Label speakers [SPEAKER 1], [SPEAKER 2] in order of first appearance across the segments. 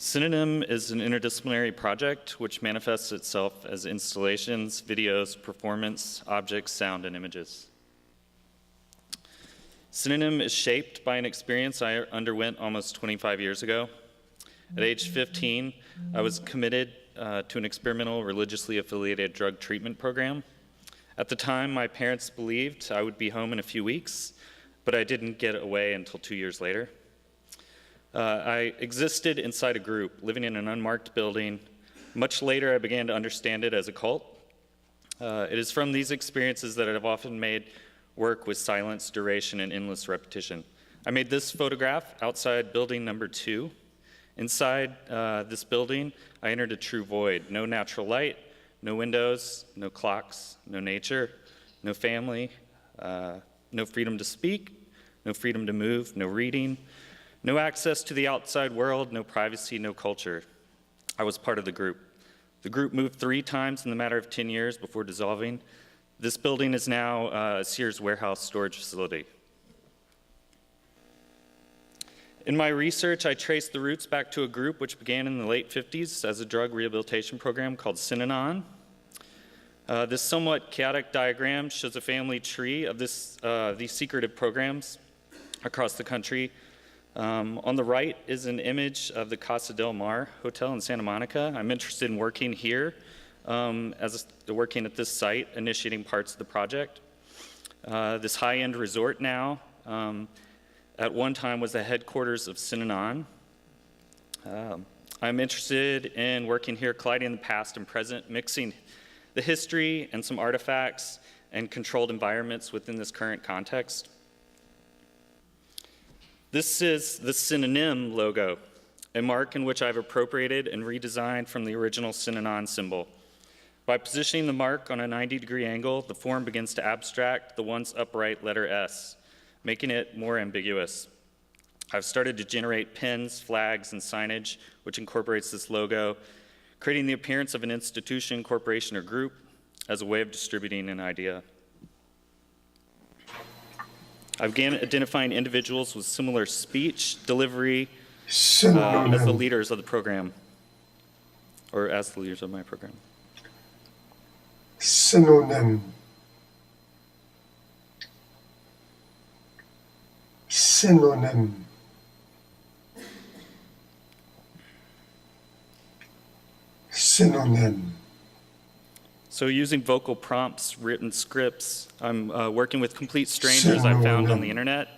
[SPEAKER 1] Synonym is an interdisciplinary project which manifests itself as installations, videos, performance, objects, sound, and images. Synonym is shaped by an experience I underwent almost 25 years ago. At age 15, I was committed to an experimental religiously affiliated drug treatment program. At the time, my parents believed I would be home in a few weeks, but I didn't get away until 2 years later. I existed inside a group, living in an unmarked building. Much later, I began to understand it as a cult. It is from these experiences that I've often made work with silence, duration, and endless repetition. I made this photograph outside building number 2. Inside this building, I entered a true void. No natural light, no windows, no clocks, no nature, no family, no freedom to speak, no freedom to move, no reading, no access to the outside world, no privacy, no culture. I was part of the group. The group moved 3 times in the matter of 10 years before dissolving. This building is now a Sears warehouse storage facility. In my research, I traced the roots back to a group which began in the late 50s as a drug rehabilitation program called Synonym. This somewhat chaotic diagram shows a family tree of these secretive programs across the country. On the right is an image of the Casa del Mar Hotel in Santa Monica. I'm interested in working here, working at this site, initiating parts of the project. This high-end resort now, at one time was the headquarters of Synonym. I'm interested in working here, colliding the past and present, mixing the history and some artifacts and controlled environments within this current context. This is the Synonym logo, a mark in which I've appropriated and redesigned from the original Synonym symbol. By positioning the mark on a 90-degree angle, the form begins to abstract the once upright letter S, making it more ambiguous. I've started to generate pins, flags, and signage which incorporates this logo, creating the appearance of an institution, corporation, or group as a way of distributing an idea. I began identifying individuals with similar speech, delivery, as the leaders of the program, or as the leaders of my program.
[SPEAKER 2] Synonym. Synonym. Synonym.
[SPEAKER 1] So using vocal prompts, written scripts, I'm working with complete strangers I found on the internet,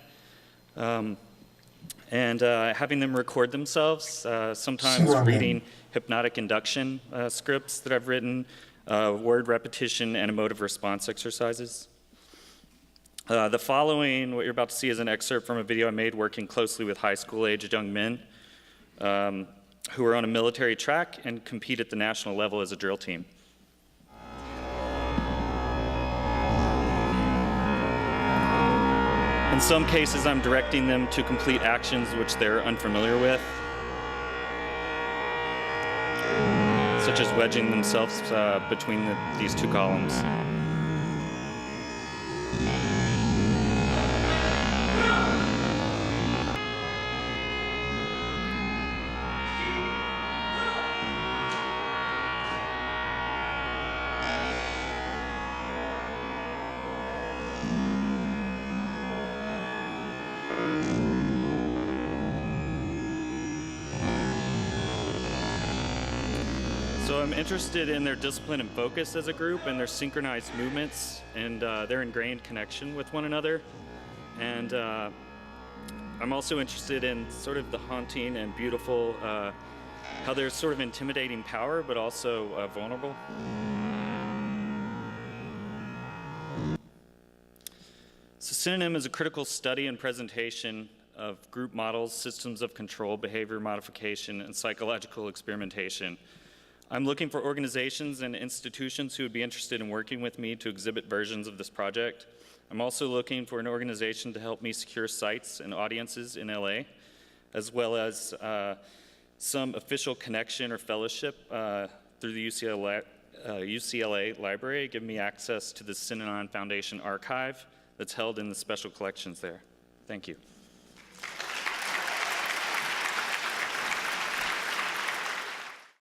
[SPEAKER 1] and having them record themselves, sometimes reading hypnotic induction scripts that I've written, word repetition, and emotive response exercises. The following, what you're about to see, is an excerpt from a video I made working closely with high school-aged young men who are on a military track and compete at the national level as a drill team. In some cases, I'm directing them to complete actions which they're unfamiliar with, such as wedging themselves between these 2 columns. So I'm interested in their discipline and focus as a group and their synchronized movements and their ingrained connection with one another. And I'm also interested in sort of the haunting and beautiful, how there's sort of intimidating power, but also vulnerable. So Synonym is a critical study and presentation of group models, systems of control, behavior modification, and psychological experimentation. I'm looking for organizations and institutions who would be interested in working with me to exhibit versions of this project. I'm also looking for an organization to help me secure sites and audiences in LA, as well as some official connection or fellowship through the UCLA library, giving me access to the Synonym Foundation archive that's held in the special collections there. Thank you.